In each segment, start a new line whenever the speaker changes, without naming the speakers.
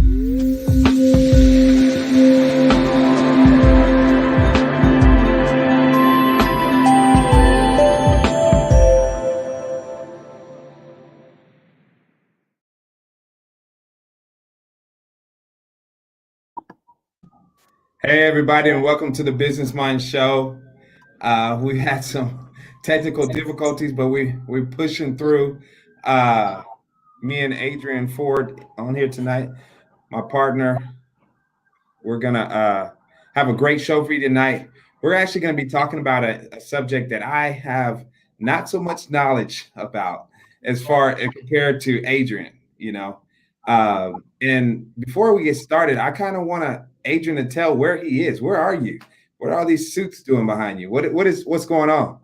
Hey, everybody, and welcome to the Business Mind Show. We had some technical difficulties, but we're pushing through. Uh, Me and Adrian Ford on here tonight, my partner. We're gonna have a great show for you tonight. We're actually going to be talking about a subject that I have not so much knowledge about as far as compared to Adrian. And before we get started, I kind of want Adrian to tell where he is. Where are you? What are all these suits doing behind you? What's going on?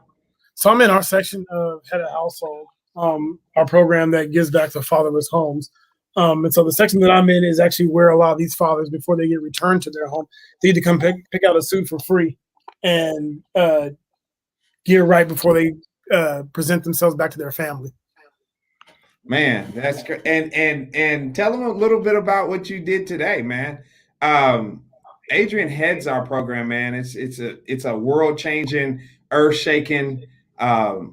So I'm in our section of Head of Household, our program that gives back to fatherless homes. And so the section that I'm in is actually where a lot of these fathers, before they get returned to their home, they need to come pick out a suit for free and get it right before they present themselves back to their family.
Man, that's great. And tell them a little bit about what you did today, man. Adrian heads our program, man. It's a world changing, earth shaking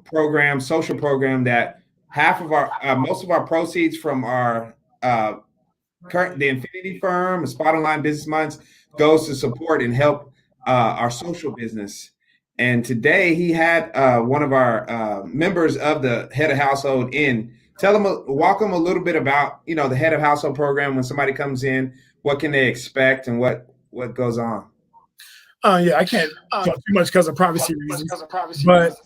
program, social program that most of our proceeds from our the Infinity Firm, Spot Online Business Minds, goes to support and help our social business. And today he had one of our members of the Head of Household in. Walk them a little bit about, the Head of Household program. When somebody comes in, what can they expect and what goes on?
Yeah, I can't talk too much because of privacy reasons. But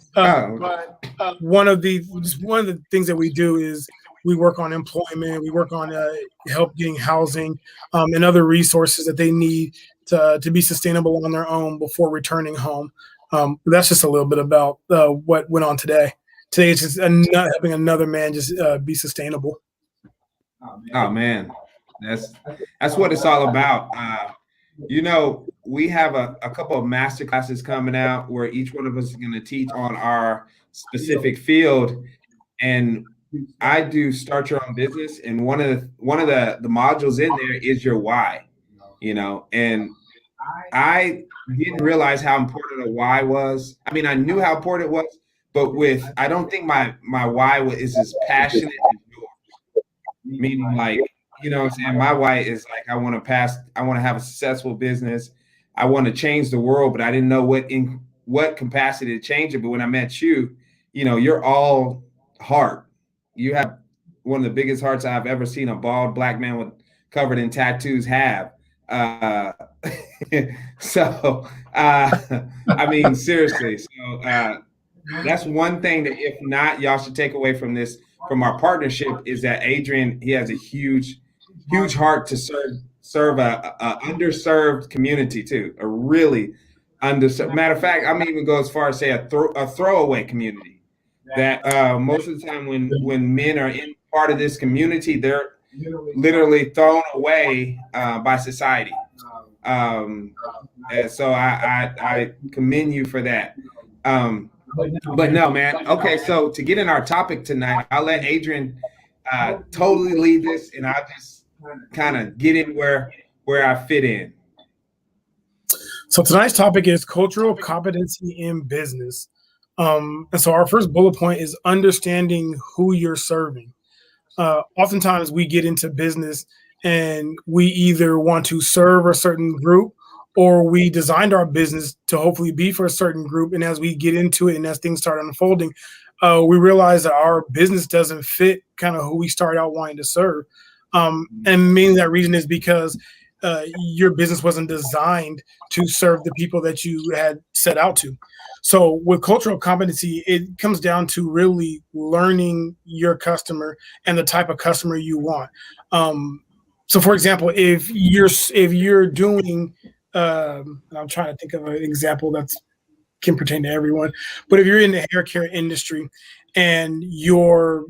one of the things that we do is we work on employment. We work on help getting housing and other resources that they need to be sustainable on their own before returning home. That's just a little bit about what went on today. Today it's just helping another man just be sustainable.
Oh man, that's what it's all about. We have a couple of master classes coming out where each one of us is going to teach on our specific field. And I do start your own business, and one of the modules in there is your why. And I didn't realize how important a why was. I mean, I knew how important it was, but I don't think my why is as passionate as yours. Meaning, like, what I'm saying? My why is like, I want to have a successful business. I want to change the world, but I didn't know what capacity to change it. But when I met you, you're all heart. You have one of the biggest hearts I've ever seen a bald black man covered in tattoos have. So, I mean, seriously. So that's one thing that, if not, y'all should take away from our partnership, is that Adrian, he has a huge heart to serve a underserved community too, a really underserved. Matter of fact, I'm even go as far as say a throwaway community. That most of the time when men are in part of this community, they're literally thrown away by society. And so I commend you for that. But no, man. Okay, so to get in our topic tonight, I'll let Adrian totally lead this, and I'll just kind of get in where I fit in.
So tonight's topic is cultural competency in business. And so our first bullet point is understanding who you're serving. Oftentimes we get into business and we either want to serve a certain group, or we designed our business to hopefully be for a certain group. And as we get into it and as things start unfolding, we realize that our business doesn't fit kind of who we started out wanting to serve. And mainly that reason is because your business wasn't designed to serve the people that you had set out to. So with cultural competency, it comes down to really learning your customer and the type of customer you want. So for example, if you're doing, I'm trying to think of an example that can pertain to everyone, but if you're in the hair care industry and you're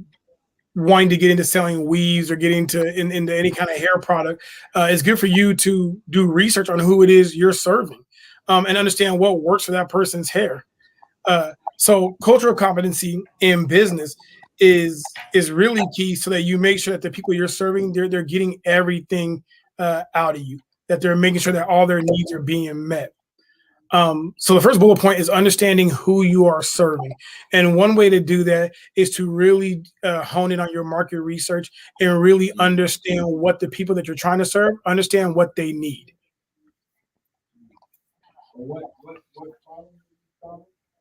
wanting to get into selling weaves or getting into any kind of hair product, it's good for you to do research on who it is you're serving, and understand what works for that person's hair. So cultural competency in business is really key, so that you make sure that the people you're serving, they're getting everything out of you, that they're making sure that all their needs are being met. So the first bullet point is understanding who you are serving. And one way to do that is to really hone in on your market research and really understand what the people that you're trying to serve, understand what they need.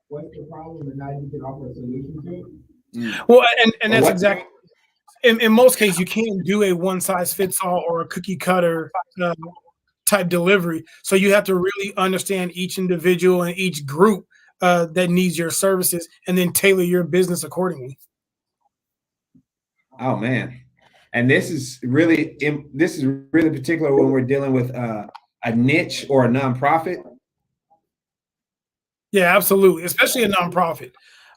What's the problem, and now you can offer a solution to it?
Well, and that's exactly, in most cases, you can't do a one size fits all or a cookie cutter type delivery. So you have to really understand each individual and each group that needs your services, and then tailor your business accordingly.
Oh man, and this is really particular when we're dealing with a niche or a nonprofit.
Yeah, absolutely. Especially a nonprofit.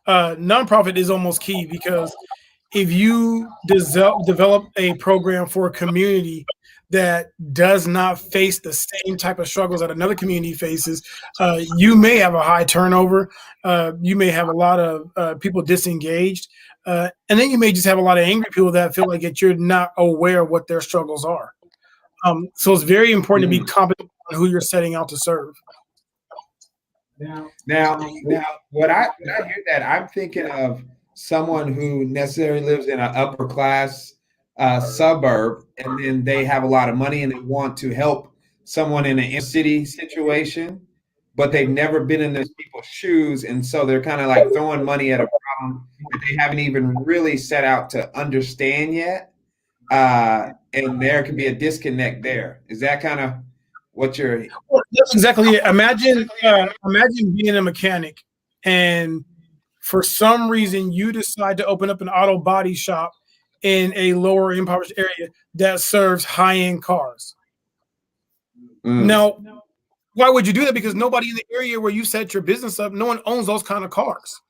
Nonprofit is almost key, because if you develop a program for a community that does not face the same type of struggles that another community faces, you may have a high turnover. You may have a lot of people disengaged. And then you may just have a lot of angry people that feel like that you're not aware of what their struggles are. So it's very important to be competent on who you're setting out to serve.
Now, when I hear that, I'm thinking of someone who necessarily lives in an upper class suburb, and then they have a lot of money and they want to help someone in an inner city situation, but they've never been in those people's shoes, and so they're kind of like throwing money at a problem that they haven't even really set out to understand yet, and there can be a disconnect there. Is that kind of what you're?
Well, that's exactly it. Imagine being a mechanic, and for some reason you decide to open up an auto body shop in a lower impoverished area that serves high-end cars. Now, why would you do that? Because nobody in the area where you set your business up, no one owns those kind of cars.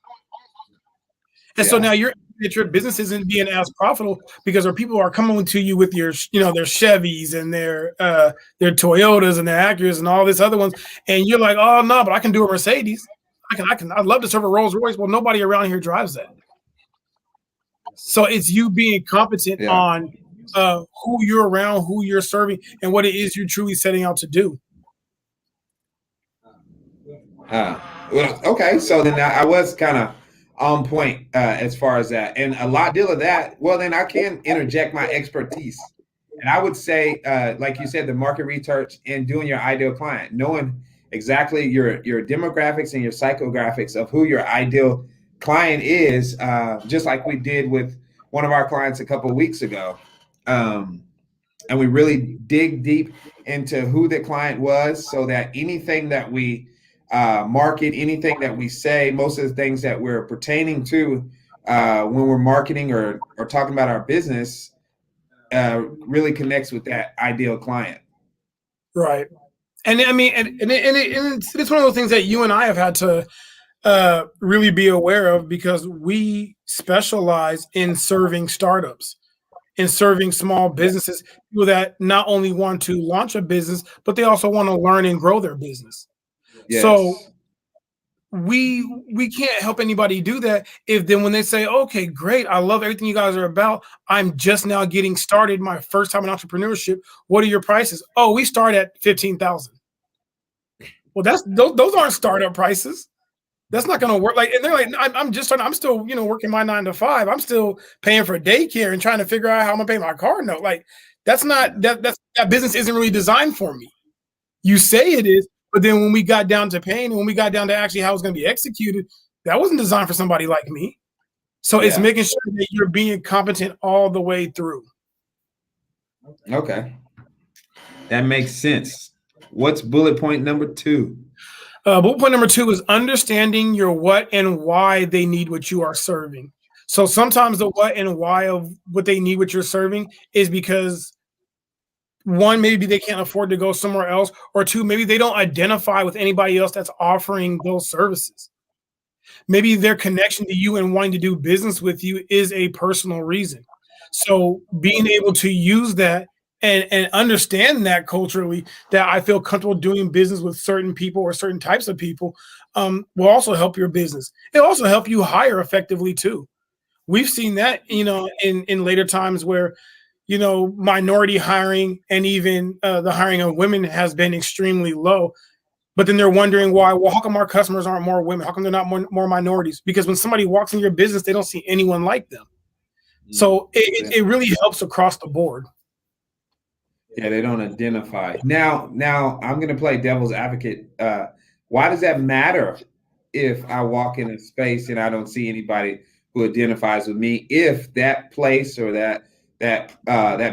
And so now your business isn't being as profitable because our people are coming to you with their Chevys and their Toyotas and their Acuras and all this other ones, and you're like, oh no, but I can do a Mercedes. I'd love to serve a Rolls Royce. Well, nobody around here drives that. So it's you being competent on who you're around, who you're serving, and what it is you're truly setting out to do.
Well, okay, so then I was kind of on point as far as that, and a lot deal of that. Well, then I can interject my expertise, and I would say, like you said, the market research and doing your ideal client, knowing exactly your demographics and your psychographics of who your ideal client is, just like we did with one of our clients a couple of weeks ago, and we really dig deep into who the client was, so that anything that we market, anything that we say, most of the things that we're pertaining to when we're marketing or talking about our business really connects with that ideal client.
Right. And I mean, and it's one of those things that you and I have had to really be aware of, because we specialize in serving startups, in serving small businesses, people that not only want to launch a business, but they also want to learn and grow their business. Yes. So we can't help anybody do that if then when they say, okay, great, I love everything you guys are about, I'm just now getting started, my first time in entrepreneurship, what are your prices? Oh, we start at $15,000. Well, those aren't startup prices. That's not going to work. Like, and they're like, I'm just starting. I'm still, working my 9 to 5. I'm still paying for daycare and trying to figure out how I'm gonna pay my car note. Like, that's not that business isn't really designed for me. You say it is, but then when we got down to paying, and when we got down to actually how it's going to be executed, that wasn't designed for somebody like me. So it's making sure that you're being competent all the way through.
Okay, that makes sense. What's bullet point number 2?
Bullet point number 2 is understanding your what and why they need what you are serving. So sometimes the what and why of what they need what you're serving is because, 1, maybe they can't afford to go somewhere else, or 2, maybe they don't identify with anybody else that's offering those services. Maybe their connection to you and wanting to do business with you is a personal reason. So being able to use that and understand that culturally, that I feel comfortable doing business with certain people or certain types of people, will also help your business. It'll also help you hire effectively too. We've seen that, in later times where, minority hiring and even the hiring of women has been extremely low. But then they're wondering why. Well, how come our customers aren't more women? How come they're not more minorities? Because when somebody walks in your business, they don't see anyone like them. So it really helps across the board.
Yeah, they don't identify. Now I'm going to play devil's advocate. Why does that matter if I walk in a space and I don't see anybody who identifies with me? If that place or that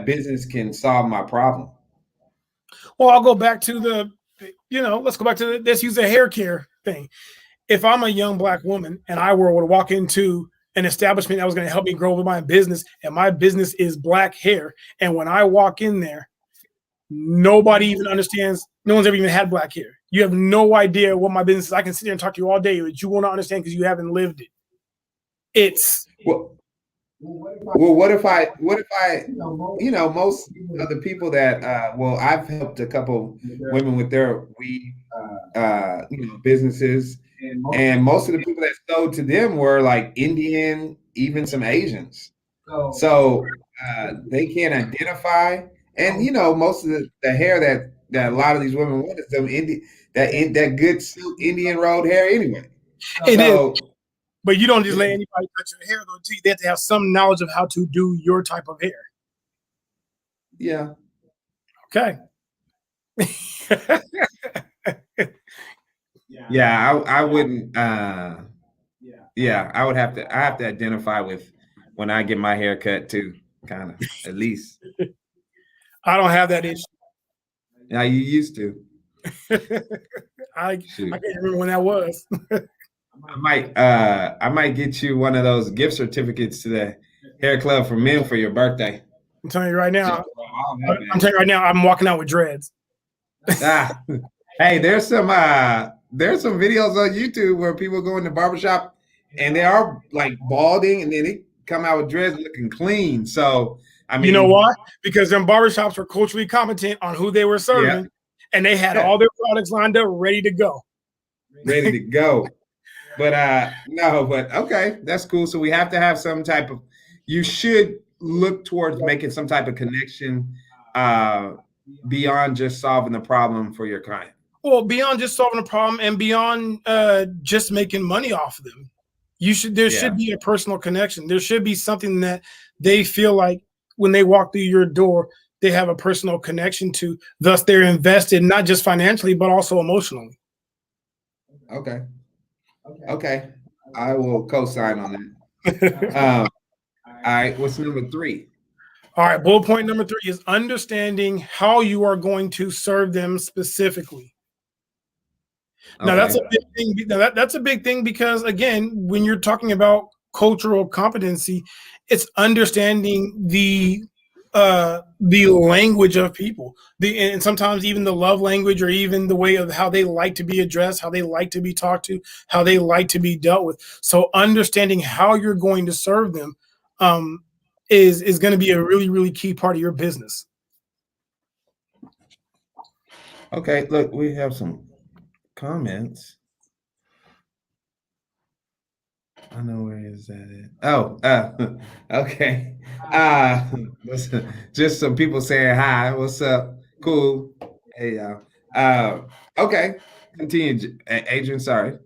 business can solve my problem.
Well, I'll go back to let's use the hair care thing. If I'm a young Black woman and I were to walk into an establishment that was going to help me grow my business, and my business is Black hair, and when I walk in there, nobody even understands. No one's ever even had Black hair. You have no idea what my business is. I can sit there and talk to you all day, but you will not understand because you haven't lived it. It's
what if I most of the people that I've helped a couple women with their weave businesses, and most of the people that sold to them were like Indian, even some Asians. So they can't identify, and most of the hair that a lot of these women want is some that good silk Indian road hair anyway.
It is. But you don't just let anybody touch your hair, though. They have to have some knowledge of how to do your type of hair.
Yeah.
Okay.
Yeah, I wouldn't. Yeah, I would have to. I have to identify with when I get my hair cut too, kind of at least.
I don't have that issue.
Yeah, you used to.
I can't remember when that was.
I might get you one of those gift certificates to the hair club for men for your birthday.
I'm telling you right now. I'm walking out with dreads.
Hey, there's some videos on YouTube where people go in the barbershop and they are like balding and then they come out with dreads looking clean. So I mean,
you know why? Because them barbershops were culturally competent on who they were serving, and they had all their products lined up, ready to go.
Ready to go. But okay, that's cool. So we have to have some type of. You should look towards making some type of connection beyond just solving the problem for your client.
Well, beyond just solving a problem and beyond just making money off of them, there should be a personal connection. There should be something that they feel like when they walk through your door, they have a personal connection to. Thus, they're invested not just financially but also emotionally.
Okay, I will co-sign on that. All right, what's number 3?
All right, bullet point number 3 is understanding how you are going to serve them specifically. Okay. Now that's a big thing. That's a big thing because again, when you're talking about cultural competency, it's understanding the language of people, and sometimes even the love language, or even the way of how they like to be addressed, how they like to be talked to, how they like to be dealt with. So understanding how you're going to serve them is going to be a really, really key part of your business.
Okay, look, we have some comments. I know where is that at? Oh, okay. Just some people saying hi. What's up? Cool. Hey, y'all. Okay. Continue, Adrian. Sorry.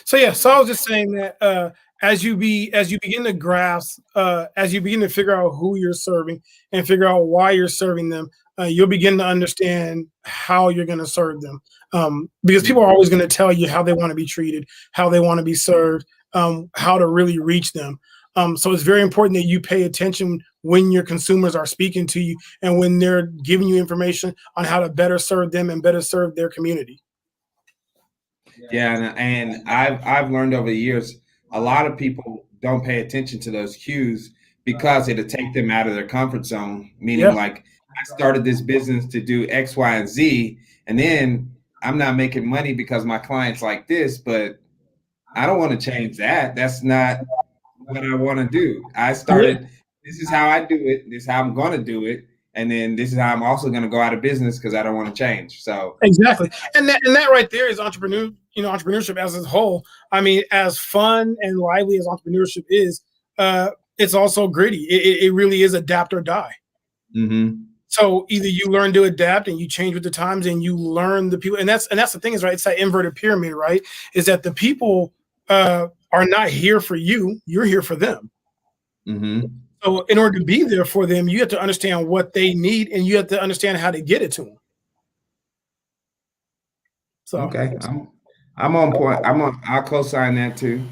So I was just saying that as you begin to grasp, as you begin to figure out who you're serving and figure out why you're serving them, you'll begin to understand how you're going to serve them. Because people are always going to tell you how they want to be treated, how they want to be served, how to really reach them. So it's very important that you pay attention when your consumers are speaking to you and when they're giving you information on how to better serve them and better serve their community.
Yeah, and I've learned over the years, a lot of people don't pay attention to those cues because it'll take them out of their comfort zone. Meaning, like, I started this business to do X, Y, and Z, and then I'm not making money because my client's like this, but I don't want to change that. That's not what I want to do. I started, this is how I do it. This is how I'm going to do it. And then this is how I'm also going to go out of business because I don't want to change. So
exactly. And that right there is entrepreneurship as a whole. I mean, as fun and lively as entrepreneurship is, it's also gritty. It really is adapt or die.
Mm-hmm.
So either you learn to adapt and you change with the times and you learn the people, and that's the thing is, right, it's that inverted pyramid, right? Is that the people are not here for you, you're here for them.
Mm-hmm.
So in order to be there for them, you have to understand what they need and you have to understand how to get it to them. So
Okay. I'm on point. I'll co-sign that too.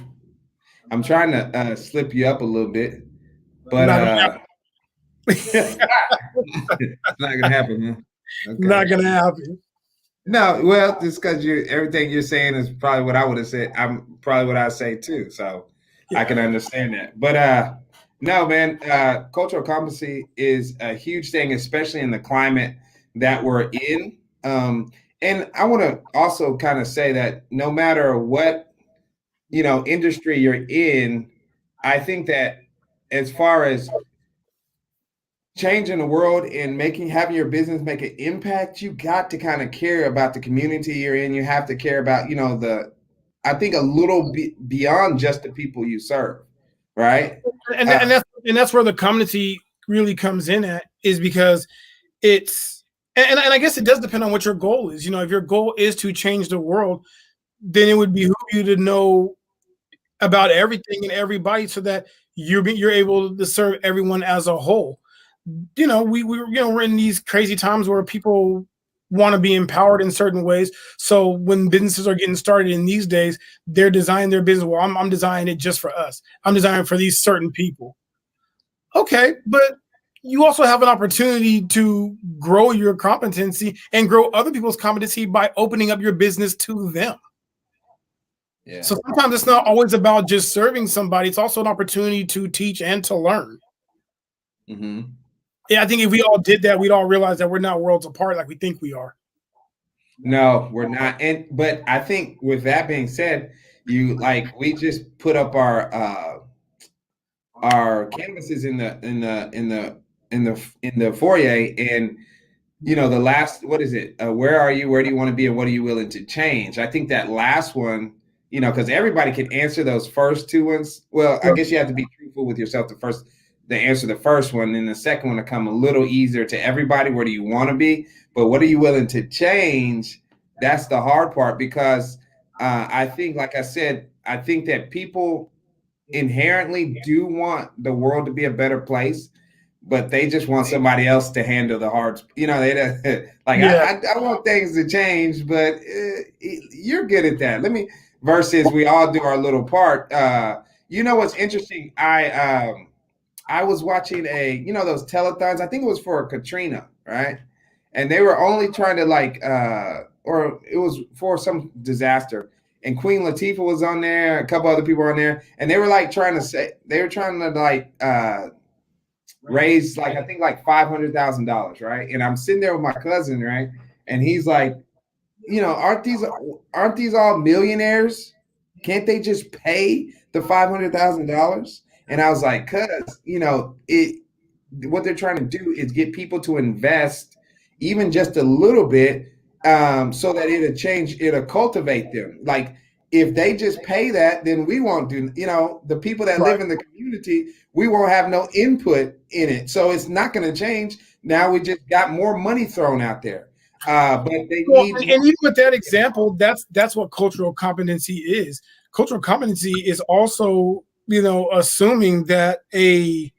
I'm trying to slip you up a little bit, but
not gonna
it's not gonna happen, huh? Okay.
not gonna happen.
No, well, just because you everything you're saying is probably what I would have said. I'm probably what I say too. So I
Yeah.
can understand that. But no, man, cultural competency is a huge thing, especially in the climate that we're in. And I want to also kind of say that no matter what, industry you're in, I think that as far as changing the world and having your business make an impact, you got to kind of care about the community you're in. You have to care about, I think a little bit beyond just the people you serve, right?
And that's where the community really comes in at, is because it's and I guess it does depend on what your goal is. If your goal is to change the world, then it would behoove you to know about everything and everybody so that you're able to serve everyone as a whole. We're in these crazy times where people want to be empowered in certain ways. So when businesses are getting started in these days, they're designing their business. Well, I'm designing it just for us. I'm designing for these certain people. Okay, but you also have an opportunity to grow your competency and grow other people's competency by opening up your business to them.
Yeah.
So sometimes it's not always about just serving somebody. It's also an opportunity to teach and to learn.
Mm-hmm.
Yeah, I think if we all did that, we'd all realize that we're not worlds apart like we think we are.
No, we're not. But I think with that being said, we just put up our canvases in the foyer, and the last, what is it? Where are you? Where do you want to be? And what are you willing to change? I think that last one, because everybody can answer those first two ones. Well, I guess you have to be truthful with yourself to answer the first one, and the second one to come a little easier to everybody. Where do you want to be? But what are you willing to change? That's the hard part, because I think, like I said, I think that people inherently do want the world to be a better place, but they just want somebody else to handle the hard. They like,
Yeah.
I want things to change, but you're good at that. Versus we all do our little part. What's interesting? I was watching those telethons. I think it was for Katrina, right? And they were only trying to or it was for some disaster. And Queen Latifah was on there, a couple other people on there, and they were trying to raise I think $500,000, right? And I'm sitting there with my cousin, right? And he's like, aren't these all millionaires? Can't they just pay the $500,000? And I was like, what they're trying to do is get people to invest even just a little bit, so that it'll cultivate them. Like, if they just pay that, then we won't do, the people that live in the community, we won't have no input in it. So it's not going to change. Now we just got more money thrown out there. But they need.
And even with that example, that's what cultural competency is. Cultural competency is also, assuming that a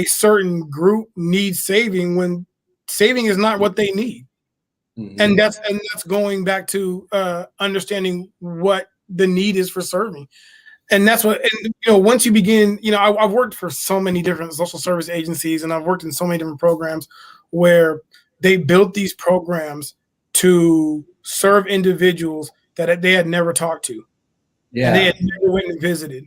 certain group needs saving when saving is not what they need.
Mm-hmm.
And that's going back to understanding what the need is for serving. And that's what, once you begin, I've worked for so many different social service agencies, and I've worked in so many different programs where they built these programs to serve individuals that they had never talked to.
Yeah.
And they had never went and visited.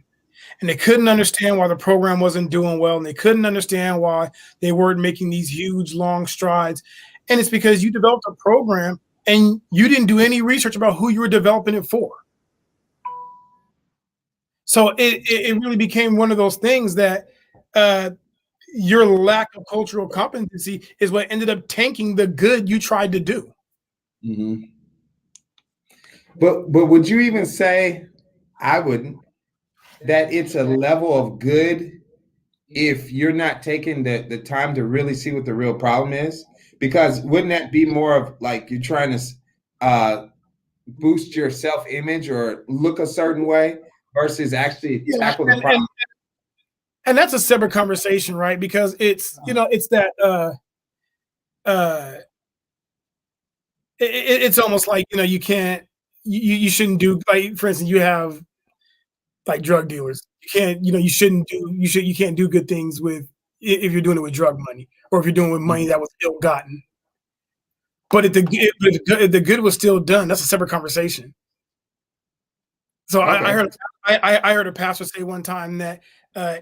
And they couldn't understand why the program wasn't doing well. And they couldn't understand why they weren't making these huge, long strides. And it's because you developed a program and you didn't do any research about who you were developing it for. So it really became one of those things that your lack of cultural competency is what ended up tanking the good you tried to do.
Mm-hmm. But would you even say, I wouldn't, that it's a level of good if you're not taking the time to really see what the real problem is. Because wouldn't that be more of like you're trying to boost your self-image or look a certain way versus actually
Yeah,
tackle the problem?
and that's a separate conversation, right? Because it's it's that uh it's almost like you can't you shouldn't do, like, for instance, you have like drug dealers. You can't, you can't do good things with, if you're doing it with drug money, or if you're doing it with money that was ill gotten. But if the good was still done, that's a separate conversation. So
Okay.
I heard a pastor say one time that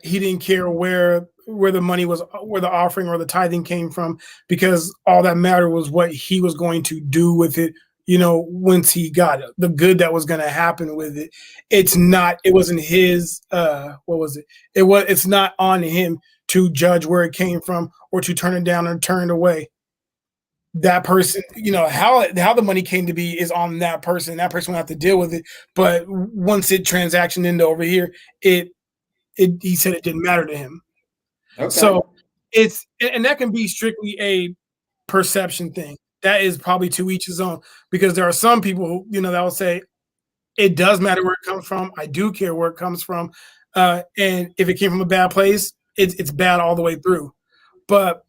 he didn't care where the money was, where the offering or the tithing came from, because all that mattered was what he was going to do with it. Once he got it, the good that was going to happen with it. It wasn't his. What was it? It's not on him to judge where it came from or to turn it down or turn it away. That person, how the money came to be is on that person. That person will have to deal with it. But once it transactioned into over here, he said it didn't matter to him.
Okay.
So and that can be strictly a perception thing. That is probably to each his own, because there are some people who, that will say it does matter where it comes from. I do care where it comes from. And if it came from a bad place, it's bad all the way through. But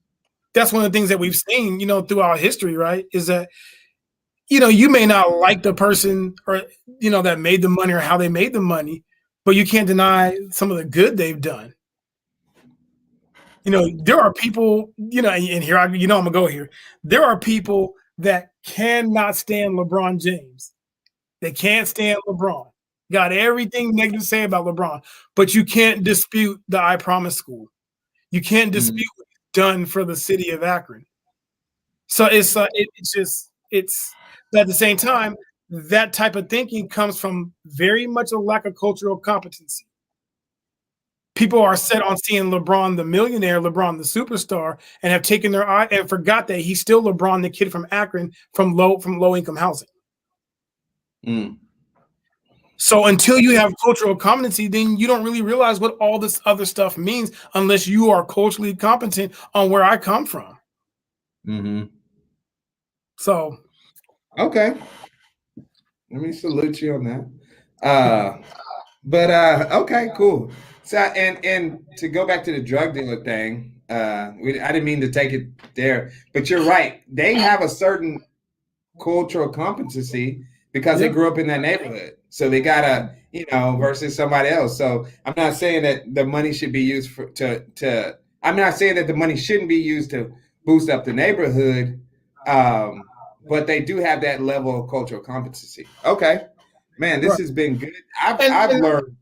that's one of the things that we've seen, throughout history, right? Is that, you may not like the person, or, that made the money or how they made the money, but you can't deny some of the good they've done. There are people, and here I'm gonna go here. There are people that cannot stand LeBron James. They can't stand LeBron. Got everything negative to say about LeBron, but you can't dispute the I Promise School. You can't dispute what he's done for the city of Akron. So it's but at the same time, that type of thinking comes from very much a lack of cultural competency. People are set on seeing LeBron the millionaire, LeBron the superstar, and have taken their eye and forgot that he's still LeBron, the kid from Akron, from low income housing. So until you have cultural competency, then you don't really realize what all this other stuff means, unless you are culturally competent on where I come from. So,
okay, let me salute you on that. But okay, cool. So and to go back to the drug dealer thing, I didn't mean to take it there, but you're right. They have a certain cultural competency because they grew up in that neighborhood, so they gotta, versus somebody else. So I'm not saying that the money should be used to. I'm not saying that the money shouldn't be used to boost up the neighborhood, but they do have that level of cultural competency. Okay. Man, this has been good. I've learned,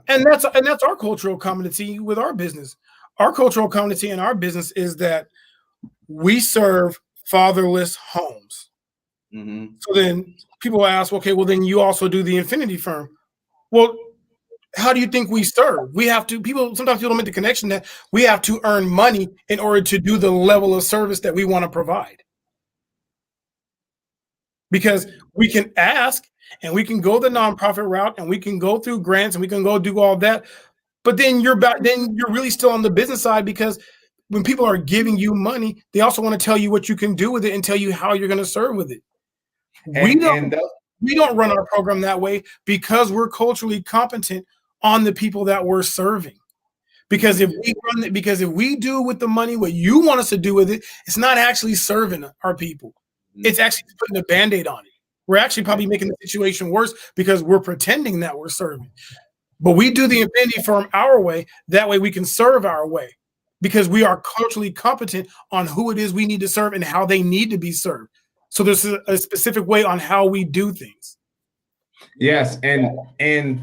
and that's our cultural competency with our business. Our cultural competency in our business is that we serve fatherless homes. So then people ask, okay, well then you also do the Infinity Firm. Well, how do you think we serve? We have to. Sometimes people don't make the connection that we have to earn money in order to do the level of service that we want to provide. Because we can ask, and we can go the nonprofit route, and we can go through grants, and we can go do all that. But then you're really still on the business side, because when people are giving you money, they also want to tell you what you can do with it and tell you how you're going to serve with it. We don't run our program that way, because we're culturally competent on the people that we're serving. Because if we do with the money what you want us to do with it, it's not actually serving our people. It's actually putting a Band-Aid on it. We're actually probably making the situation worse, because we're pretending that we're serving. But we do the Infinity Firm our way. That way we can serve our way, because we are culturally competent on who it is we need to serve and how they need to be served. So there's a specific way on how we do things.
Yes, and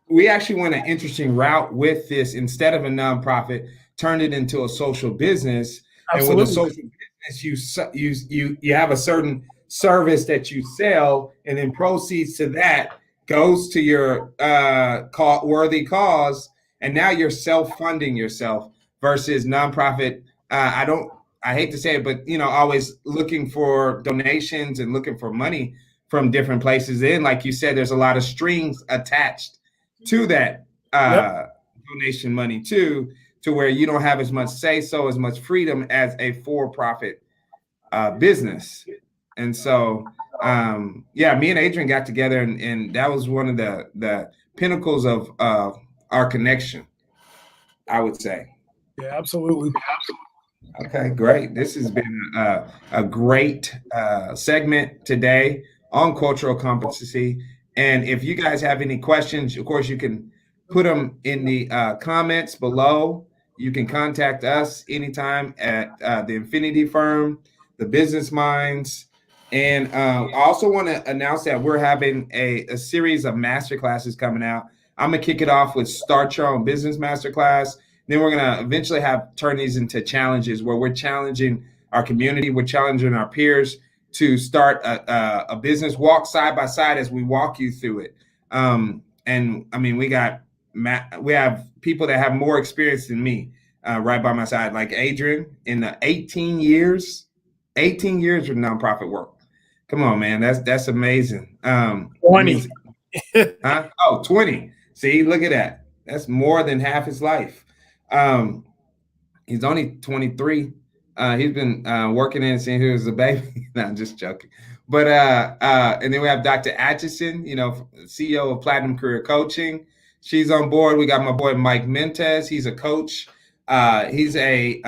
we actually went an interesting route with this. Instead of a nonprofit, turned it into a social business.
Absolutely.
And with a social business, you have a certain service that you sell, and then proceeds to that goes to your worthy cause, and now you're self-funding yourself versus nonprofit. I hate to say it, but always looking for donations and looking for money from different places. And like you said, there's a lot of strings attached to that donation money too, to where you don't have as much as much freedom as a for-profit business. And so, yeah, me and Adrian got together, and that was one of the pinnacles of our connection, I would say.
Yeah, absolutely.
Okay, great. This has been a great segment today on cultural competency. And if you guys have any questions, of course, you can put them in the comments below. You can contact us anytime at the Infinity Firm, the Business Minds. And I also want to announce that we're having a series of master classes coming out. I'm going to kick it off with Start Your Own Business Masterclass. Then we're going to eventually turn these into challenges where we're challenging our community, we're challenging our peers to start a business, walk side by side as we walk you through it. And I mean, we have people that have more experience than me right by my side, like Adrian in the 18 years with nonprofit work. Come on, man, that's amazing.
20.
Huh? Oh, 20. See, look at that. That's more than half his life. He's only 23. He's been working in since he was a baby. No, I'm just joking. But and then we have Dr. Atchison, CEO of Platinum Career Coaching. She's on board. We got my boy Mike Mentes. He's a coach. He's a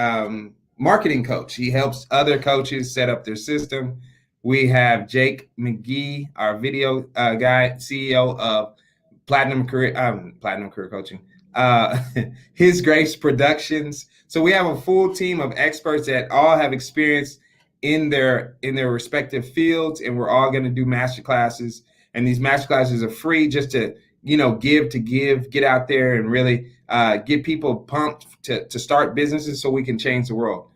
marketing coach. He helps other coaches set up their system. We have Jake McGee, our video guy, CEO of Platinum Career Coaching. His Grace Productions. So we have a full team of experts that all have experience in their respective fields, and we're all going to do master classes. And these master classes are free, just to get out there and really get people pumped to start businesses so we can change the world.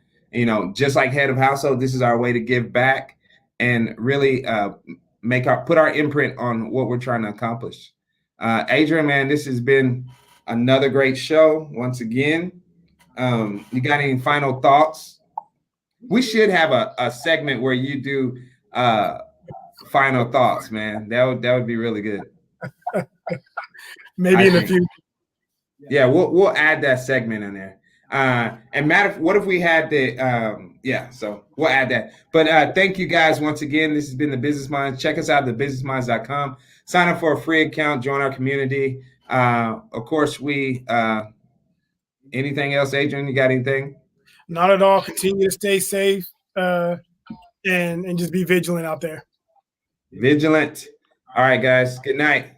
Just like Head of Household, this is our way to give back and really put our imprint on what we're trying to accomplish. Adrian, man, this has been another great show once again. You got any final thoughts? We should have a segment where you do final thoughts, man. That would be really good.
Maybe in the future.
Yeah, we'll add that segment in there. And Matt, what if we had so we'll add that. But thank you guys once again. This has been the Business Minds. Check us out at thebusinessminds.com. Sign up for a free account, join our community. Of course, anything else, Adrian? You got anything?
Not at all. Continue to stay safe and just be vigilant out there.
Vigilant. All right, guys. Good night.